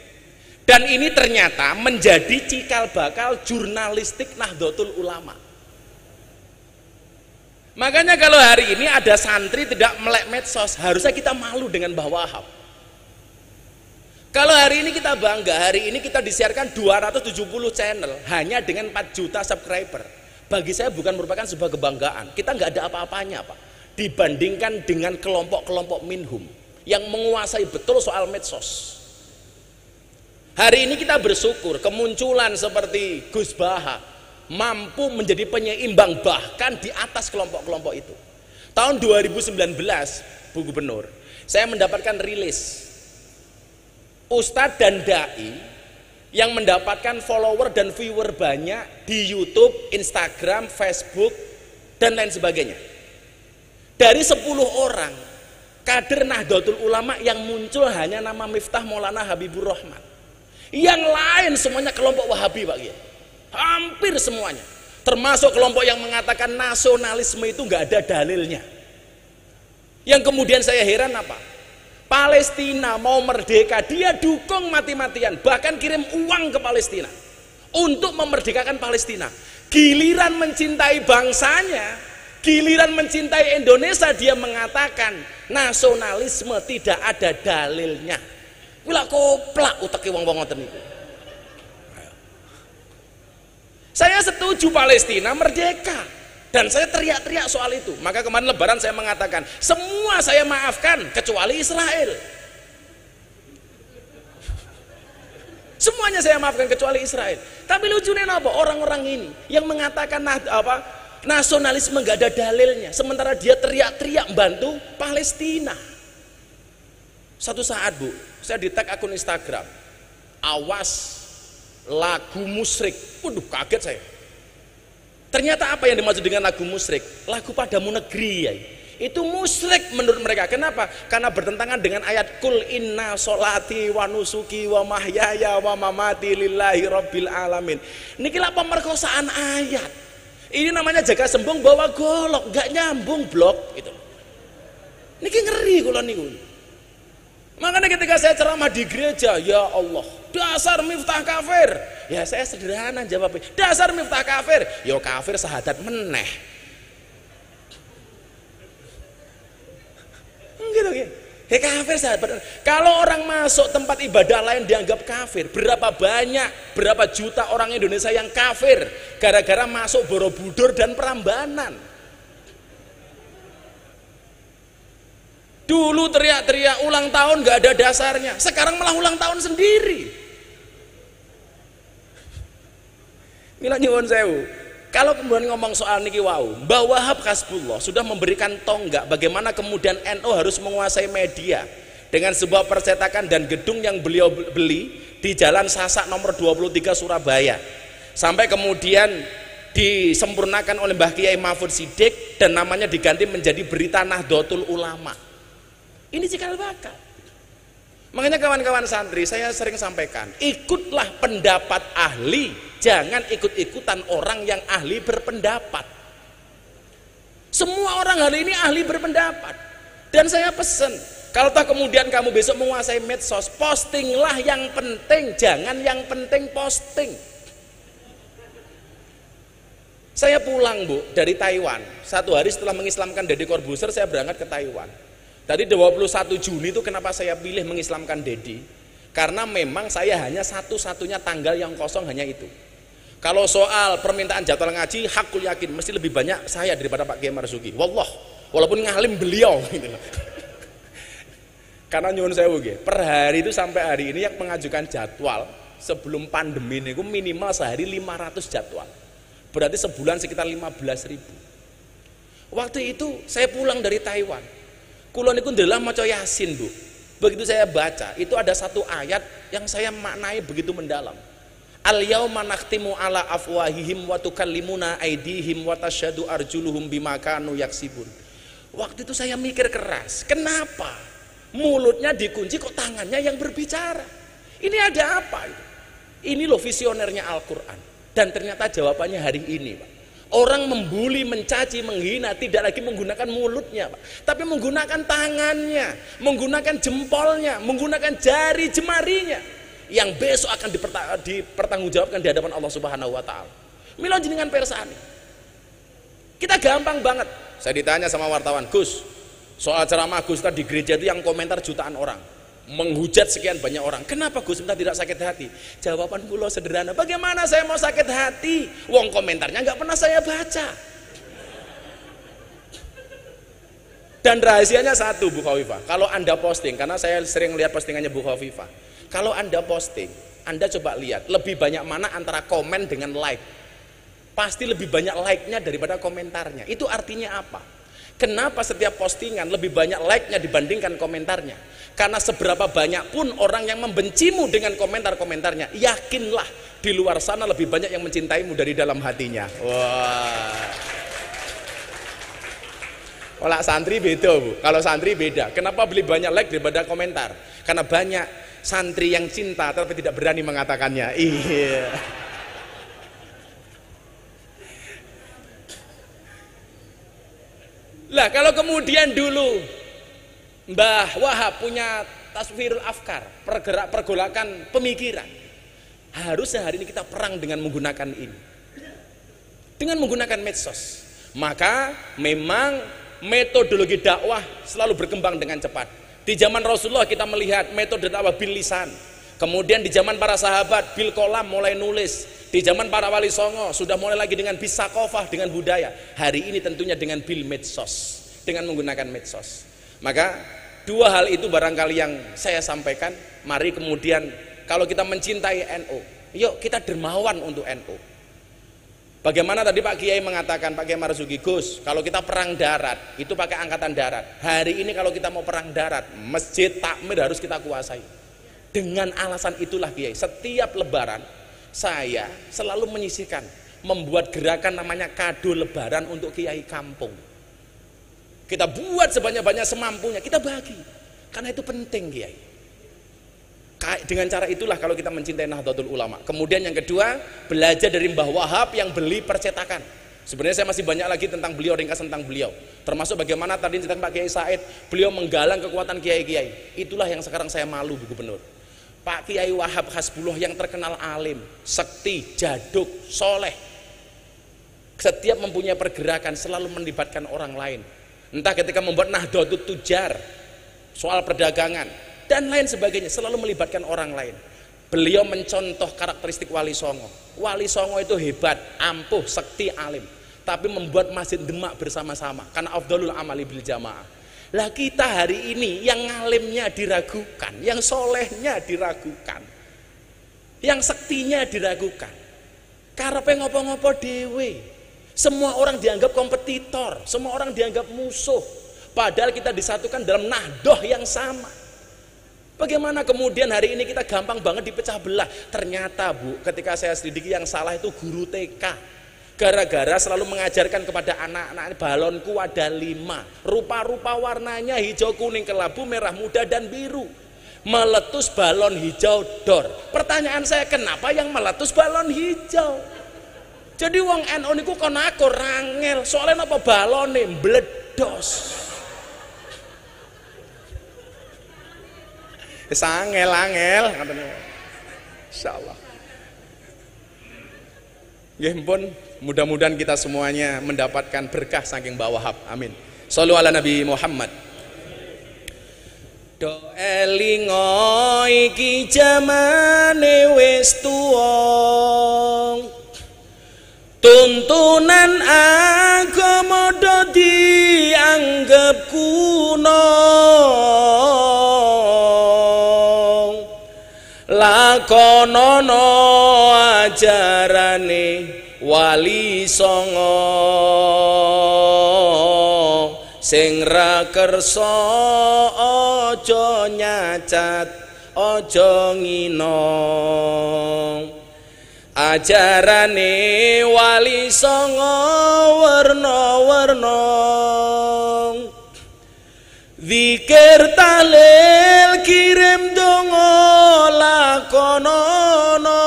Dan ini ternyata menjadi cikal bakal jurnalistik Nahdlatul Ulama. Makanya kalau hari ini ada santri tidak melek medsos, harusnya kita malu dengan Mbah Wahab. Kalau hari ini kita bangga, hari ini kita disiarkan 270 channel hanya dengan 4 juta subscriber. Bagi saya bukan merupakan sebuah kebanggaan. Kita nggak ada apa-apanya, Pak, dibandingkan dengan kelompok-kelompok minhum yang menguasai betul soal medsos. Hari ini kita bersyukur kemunculan seperti Gus Baha mampu menjadi penyeimbang bahkan di atas kelompok-kelompok itu. Tahun 2019, Bu Gubernur, saya mendapatkan rilis Ustadz dan Dai yang mendapatkan follower dan viewer banyak di YouTube, Instagram, Facebook, dan lain sebagainya. Dari 10 orang kader Nahdlatul Ulama yang muncul hanya nama Miftah Maulana Habibur Rahman. Yang lain semuanya kelompok Wahabi, Pak Kiai. Hampir semuanya, termasuk kelompok yang mengatakan nasionalisme itu nggak ada dalilnya. Yang kemudian saya heran apa? Palestina mau merdeka, dia dukung mati-matian, bahkan kirim uang ke Palestina untuk memerdekakan Palestina. Giliran mencintai bangsanya, giliran mencintai Indonesia, dia mengatakan nasionalisme tidak ada dalilnya. Wila koplak utake wong-wong ngoten niku. Saya setuju Palestina merdeka dan saya teriak-teriak soal itu. Maka kemarin Lebaran saya mengatakan semua saya maafkan kecuali Israel. Semuanya saya maafkan kecuali Israel. Tapi lucunya apa? Orang-orang ini yang mengatakan nasionalisme nggak ada dalilnya, sementara dia teriak-teriak bantu Palestina. Satu saat, Bu, saya di tag akun Instagram, awas lagu musyrik. Waduh, kaget saya. Ternyata apa yang dimaksud dengan lagu musyrik? Lagu Padamu Negeri, ya. Itu musyrik menurut mereka. Kenapa? Karena bertentangan dengan ayat Kul inna sholati wa nusuki wa mahyaya wa mamati lillahi rabbil alamin. Ini kira pemerkosaan ayat. Ini namanya jaga sembung bawa golok, nggak nyambung blok gitu. Niki ngeri kula niku. Makanya ketika saya ceramah di gereja, ya Allah, dasar Miftah kafir. Ya saya sederhana jawabnya, dasar Miftah kafir. Ya kafir sahadat meneh. Gitu gitu. He kafir sahadat. Kalau orang masuk tempat ibadah lain dianggap kafir, berapa banyak, berapa juta orang Indonesia yang kafir gara-gara masuk Borobudur dan Prambanan. Dulu teriak-teriak ulang tahun gak ada dasarnya, sekarang malah ulang tahun sendiri. Mila nyuwun sewu, kalau kemudian ngomong soal niki wau, Mbah Wahab Hasbullah sudah memberikan tonggak bagaimana kemudian NU harus menguasai media dengan sebuah percetakan dan gedung yang beliau beli di Jalan Sasak nomor 23 Surabaya, sampai kemudian disempurnakan oleh Mbah Kiai Mahfud Siddiq dan namanya diganti menjadi Berita Nahdlatul Ulama. Ini cikal bakal. Makanya kawan-kawan santri, saya sering sampaikan, ikutlah pendapat ahli, jangan ikut-ikutan orang yang ahli berpendapat. Semua orang hari ini ahli berpendapat. Dan saya pesen, kalau tak kemudian kamu besok menguasai medsos, postinglah yang penting, jangan yang penting posting. Saya pulang, Bu, dari Taiwan. 1 hari setelah mengislamkan Deddy Corbuzier, saya berangkat ke Taiwan. Tadi 21 Juni itu kenapa saya pilih mengislamkan Deddy? Karena memang saya hanya satu-satunya tanggal yang kosong hanya itu. Kalau soal permintaan jadwal ngaji, hakul yakin mesti lebih banyak saya daripada Pak Kiai Marzuki. Wallah, walaupun ngalim beliau gitu. Karena nyuwun sewu nggih, per hari itu sampai hari ini yang mengajukan jadwal sebelum pandemi ini minimal sehari 500 jadwal. Berarti sebulan sekitar 15.000. Waktu itu saya pulang dari Taiwan. Kulon itu adalah maca Yasin, Bu. Begitu saya baca, itu ada satu ayat yang saya maknai begitu mendalam. Al yauma nakhtimu ala afwahihim wa tukallimuna aydihim wa tasyhadu arjuluhum bima kanu yaksibun. Waktu itu saya mikir keras, kenapa mulutnya dikunci kok tangannya yang berbicara? Ini ada apa itu? Ini loh visionernya Al-Qur'an. Dan ternyata jawabannya hari ini, Pak. Orang membuli, mencaci, menghina tidak lagi menggunakan mulutnya, Pak, tapi menggunakan tangannya, menggunakan jempolnya, menggunakan jari jemarinya yang besok akan dipertanggungjawabkan di hadapan Allah Subhanahu wa taala. Mila jenengan persani. Kita gampang banget Saya ditanya sama wartawan, Gus, soal ceramah Gus tadi di gereja itu yang komentar jutaan orang, menghujat sekian banyak orang. Kenapa Gus Miftah tidak sakit hati? Jawaban kula sederhana. Bagaimana saya mau sakit hati? Wong komentarnya nggak pernah saya baca. Dan rahasianya satu, Bu Khofifah. Kalau Anda posting, karena saya sering lihat postingannya Bu Khofifah. Kalau Anda posting, Anda coba lihat lebih banyak mana antara komen dengan like. Pasti lebih banyak like-nya daripada komentarnya. Itu artinya apa? Kenapa setiap postingan lebih banyak like-nya dibandingkan komentarnya? Karena seberapa banyak pun orang yang membencimu dengan komentar-komentarnya, yakinlah di luar sana lebih banyak yang mencintaimu dari dalam hatinya. Wah. Kalau santri beda, Bu. Kalau santri beda. Kenapa lebih banyak like daripada komentar? Karena banyak santri yang cinta tapi tidak berani mengatakannya. Iya. Lah kalau kemudian dulu Mbah Wahab punya taswirul afkar, pergolakan pemikiran, harusnya hari ini kita perang dengan menggunakan ini, dengan menggunakan medsos. Maka memang metodologi dakwah selalu berkembang dengan cepat. Di zaman Rasulullah kita melihat metode dakwah bil lisan, kemudian di zaman para sahabat bil kolam mulai nulis. Di zaman para wali songo sudah mulai lagi dengan bisakofah, dengan budaya. Hari ini tentunya dengan bil medsos, dengan menggunakan medsos. Maka dua hal itu barangkali yang saya sampaikan. Mari kemudian kalau kita mencintai NU, yuk kita dermawan untuk NU. Bagaimana tadi Pak Kiai mengatakan, Pak Kiai Marzuki, Gus, kalau kita perang darat itu pakai angkatan darat. Hari ini kalau kita mau perang darat, masjid takmir harus kita kuasai. Dengan alasan itulah Kiai, setiap lebaran saya selalu menyisihkan, membuat gerakan namanya kado lebaran untuk kiai kampung. Kita buat sebanyak-banyak semampunya, kita bagi, karena itu penting Kiai. Dengan cara itulah kalau kita mencintai Nahdlatul Ulama. Kemudian yang kedua, belajar dari Mbah Wahab yang beli percetakan. Sebenarnya saya masih banyak lagi tentang beliau, ringkasan tentang beliau, termasuk bagaimana tadi cerita Pak Kiai Said, beliau menggalang kekuatan kiai-kiai. Itulah yang sekarang saya malu, Bu Gubernur. Pak Kiai Wahab Hasbullah yang terkenal alim, sekti, jaduk, soleh, setiap mempunyai pergerakan selalu melibatkan orang lain. Entah ketika membuat Nahdlatul Tujar, soal perdagangan dan lain sebagainya, selalu melibatkan orang lain. Beliau mencontoh karakteristik Wali Songo. Wali Songo itu hebat, ampuh, sekti, alim, tapi membuat masjid Demak bersama-sama karena afdhalul amali bil jamaah. Lah kita hari ini yang ngalimnya diragukan, yang solehnya diragukan, yang sektinya diragukan. Karepe ngopo-ngopo dewe. Semua orang dianggap kompetitor, semua orang dianggap musuh. Padahal kita disatukan dalam nahdoh yang sama. Bagaimana kemudian hari ini kita gampang banget dipecah belah. Ternyata Bu, ketika saya selidiki yang salah itu guru TK. Gara-gara selalu mengajarkan kepada anak-anak, balonku ada 5, rupa-rupa warnanya hijau, kuning, kelabu, merah muda, dan biru. Meletus balon hijau dor. Pertanyaan saya, kenapa yang meletus balon hijau? Jadi wong NU niku kon aku rangel, soalnya apa balone mbledos. Angel ngoten. Insyaallah. Nggih pun, mudah-mudahan kita semuanya mendapatkan berkah saking Mbah Wahab. Amin. Shallu ala Nabi Muhammad. Do elingo iki jamane wis tuwa. Tuntunan agama do dianggep kuno. Lakonono ajarane Wali Songo sing ra kersa aja nyacat aja ngina. Ajarane Wali Songo werna-werna, zikir tahlil kirim donga lakonono,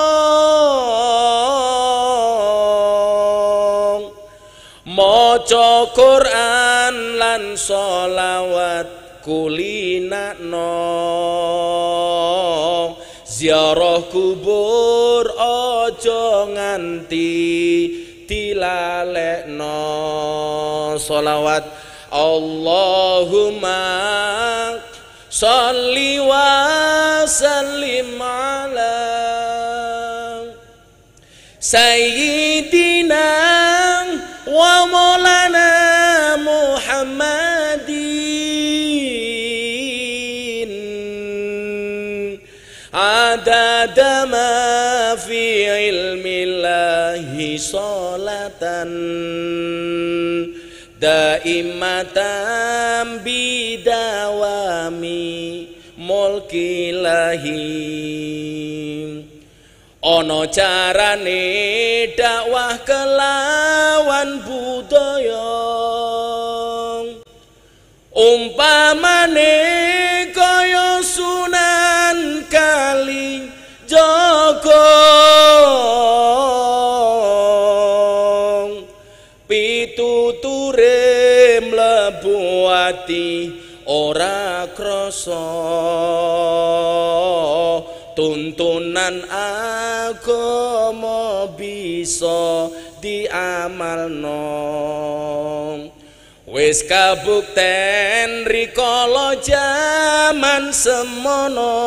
maca Quran lan sholawat kulinakno, ziarah kubur aja nganti dilalekno. sholawat. Allahumma sholli wa sallim ala sayyidina wa maulana Muhammadin adada ma fi ilmillahi sholatan daimatan bidawami mulkilahi. Ono carane dakwah kelawan budaya umpamane kaya Sunan Kalijaga pituture mlebu ati ora krasa tuntunan agama bisa diamalno. Wis kabukten rikala jaman semono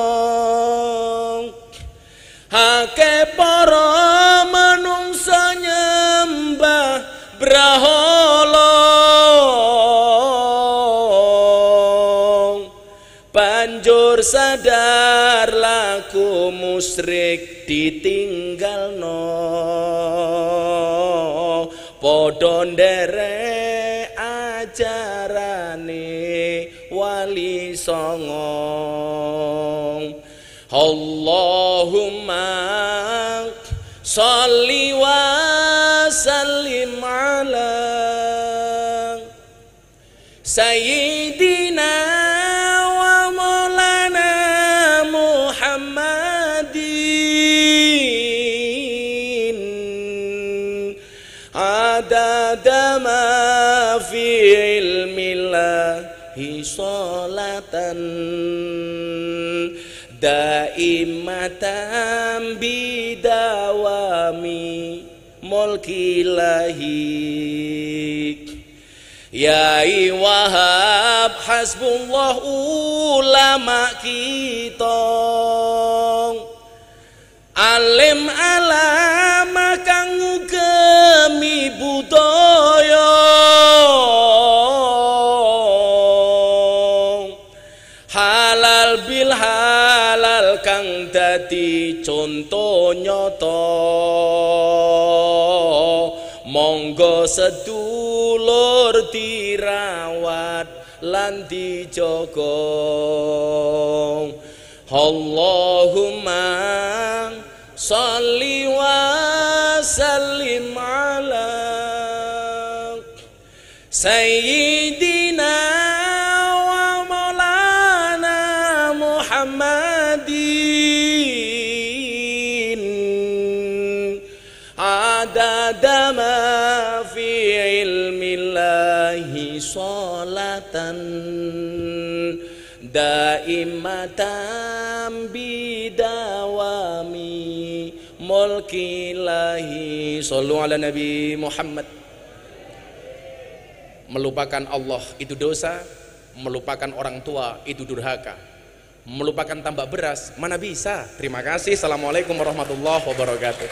akeh para manungsa nyembah brahala banjur sadar laku musyrik ditinggalno padha nderek ajarane wali songo. Allahumma sholli wa sallim ala sayyidina wa maulana Muhammadin adada ma fi ilmillahi sholatan daimatan bidawami mulkilahi. Yai Wahab hasbullah ulama kita alim alama kang ngugemi budaya halal bil halal kang dadi conto nyata monggo sedulur dirawat lan dijaga. Allahumma sholli wa sallim ala sayyidina wa maulana Muhammadin adada ma fi ilmillahi sholatan daimatan bidawami mulkilahi. Shallu ala Nabi Muhammad. Melupakan Allah itu dosa, melupakan orang tua itu durhaka, melupakan tambak beras mana bisa. Terima kasih. Assalamualaikum warahmatullahi wabarakatuh.